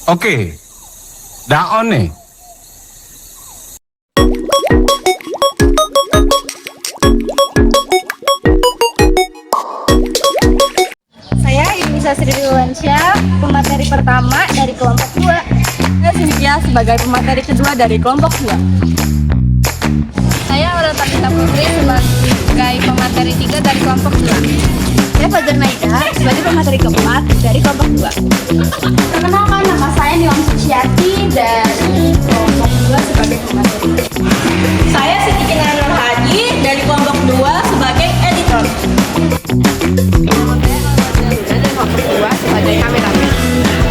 Oke, dah on nih. Saya Indonesia Sri Dewansyah, pemateri pertama dari kelompok 2. Saya Cynthia sebagai pemateri kedua dari kelompok 2. Saya Aurelia Putri sebagai pemateri 3 dari kelompok 2. Saya Fajar Naida sebagai pemateri keempat dari kelompok 2. Perkenalkan, nama saya Nilam Suciati dari kelompok 2 sebagai pemateri. Saya Siti Kinara Nur Haji dari kelompok 2 sebagai editor.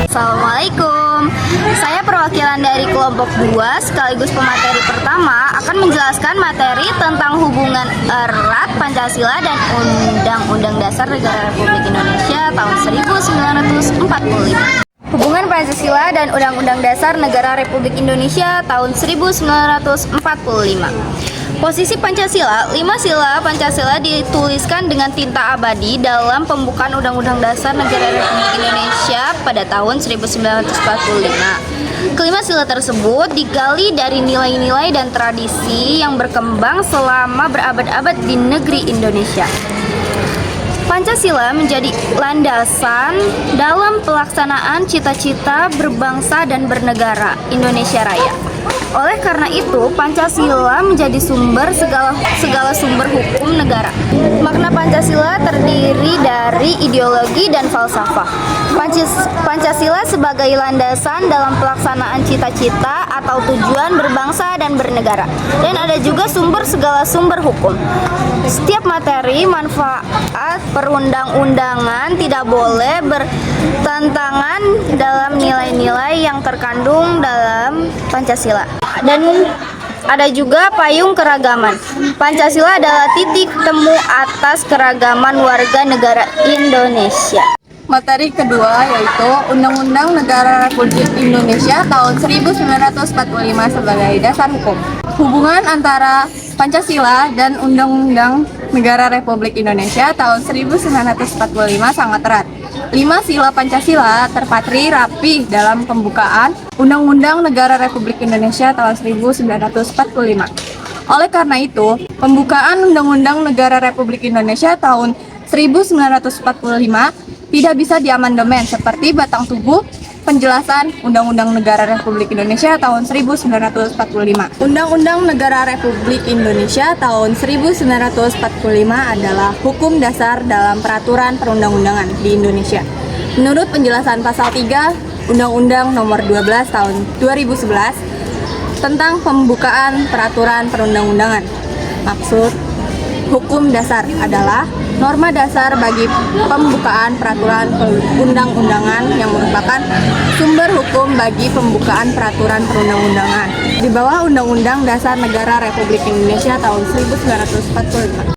Assalamualaikum. Saya perwakilan dari kelompok 2 sekaligus pemateri pertama akan menjelaskan materi tentang hubungan erat Pancasila dan Undang-Undang Dasar Negara Republik Indonesia tahun 1945. Hubungan Pancasila dan Undang-Undang Dasar Negara Republik Indonesia tahun 1945. Posisi Pancasila, 5 sila Pancasila dituliskan dengan tinta abadi dalam pembukaan Undang-Undang Dasar Negara Republik Indonesia pada tahun 1945. Kelima sila tersebut digali dari nilai-nilai dan tradisi yang berkembang selama berabad-abad di negeri Indonesia. Pancasila menjadi landasan dalam pelaksanaan cita-cita berbangsa dan bernegara Indonesia Raya. Oleh karena itu, Pancasila menjadi segala sumber hukum negara. Makna Pancasila terdiri dari ideologi dan falsafah. Pancasila sebagai landasan dalam pelaksanaan cita-cita atau tujuan berbangsa dan bernegara. Dan ada juga segala sumber hukum. Setiap materi, manfaat, perundang-undangan tidak boleh bertentangan dalam nilai-nilai yang terkandung dalam Pancasila. Dan ada juga payung keragaman. Pancasila adalah titik temu atas keragaman warga negara Indonesia. Materi kedua yaitu Undang-Undang Negara Republik Indonesia tahun 1945 sebagai dasar hukum. Hubungan antara Pancasila dan Undang-Undang Negara Republik Indonesia tahun 1945 sangat erat. 5 sila Pancasila terpatri rapi dalam pembukaan Undang-Undang Negara Republik Indonesia tahun 1945. Oleh karena itu, pembukaan Undang-Undang Negara Republik Indonesia tahun 1945 tidak bisa diamandemen seperti batang tubuh penjelasan Undang-Undang Negara Republik Indonesia tahun 1945. Undang-Undang Negara Republik Indonesia tahun 1945 adalah hukum dasar dalam peraturan perundang-undangan di Indonesia. Menurut penjelasan pasal 3 Undang-Undang Nomor 12 tahun 2011 tentang pembukaan peraturan perundang-undangan. Maksud hukum dasar adalah norma dasar bagi pembukaan peraturan perundang-undangan yang merupakan sumber hukum bagi pembukaan peraturan perundang-undangan di bawah Undang-Undang Dasar Negara Republik Indonesia tahun 1945.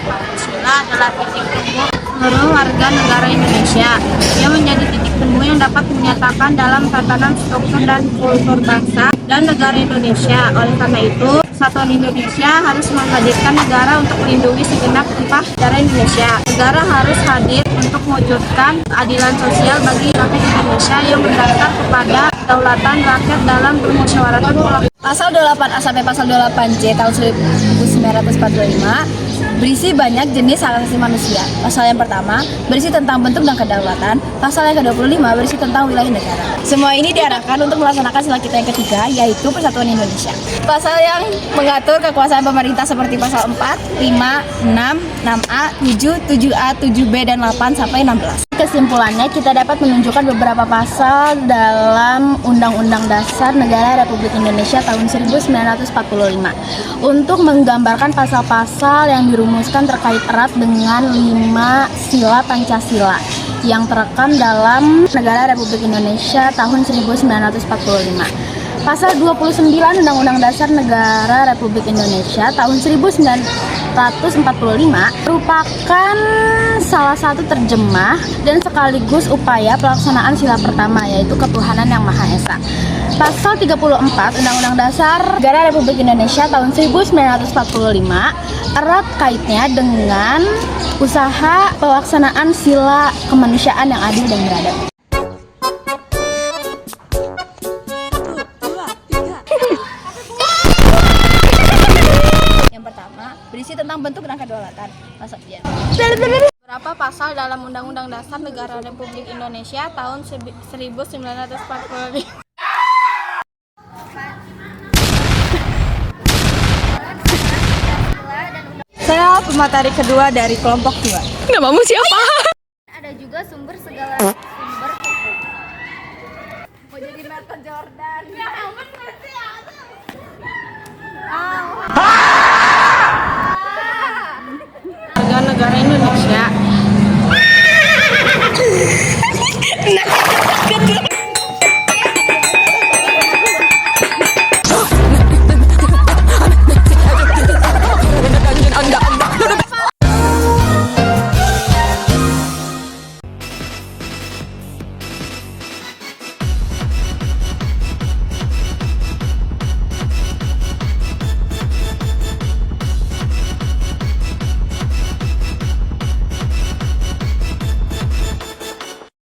Pancasila adalah titik temu seluruh warga negara Indonesia yang menjadi titik temu yang dapat menyatakan dalam tatanan struktur dan kultur bangsa dan negara Indonesia. Oleh karena itu, Kesatuan Indonesia harus menghadirkan negara untuk melindungi segenap tumpah darah Indonesia. Negara harus hadir untuk mewujudkan keadilan sosial bagi rakyat Indonesia yang berdasar kepada kedaulatan rakyat dalam bermusyawarah mufakat. Pasal 28A sampai pasal 28C tahun 1945 berisi banyak jenis hak asasi manusia. Pasal yang pertama berisi tentang bentuk dan kedaulatan. Pasal yang ke-25 berisi tentang wilayah negara. Semua ini diarahkan untuk melaksanakan sila kita yang ketiga, yaitu Persatuan Indonesia. Pasal yang mengatur kekuasaan pemerintah seperti pasal 4, 5, 6, 6A, 7, 7A, 7B, dan 8 sampai 16. Kesimpulannya, kita dapat menunjukkan beberapa pasal dalam Undang-Undang Dasar Negara Republik Indonesia tahun 1945 untuk menggambarkan pasal-pasal yang dirumuskan terkait erat dengan 5 sila Pancasila yang terekam dalam Negara Republik Indonesia tahun 1945. Pasal 29 Undang-Undang Dasar Negara Republik Indonesia tahun 1945 merupakan salah satu terjemah dan sekaligus upaya pelaksanaan sila pertama, yaitu ketuhanan yang Maha Esa. Pasal 34 Undang-Undang Dasar Negara Republik Indonesia tahun 1945 erat kaitnya dengan usaha pelaksanaan sila kemanusiaan yang adil dan beradab. berisi tentang bentuk dan kedaulatan. Berapa pasal dalam Undang-Undang Dasar Negara Republik Indonesia tahun 1945? Saya pemateri kedua dari kelompok 2. Namamu siapa? Ada juga sumber segala sumber hukum. Mau jadi Michael Jordan. Ya, bener sih.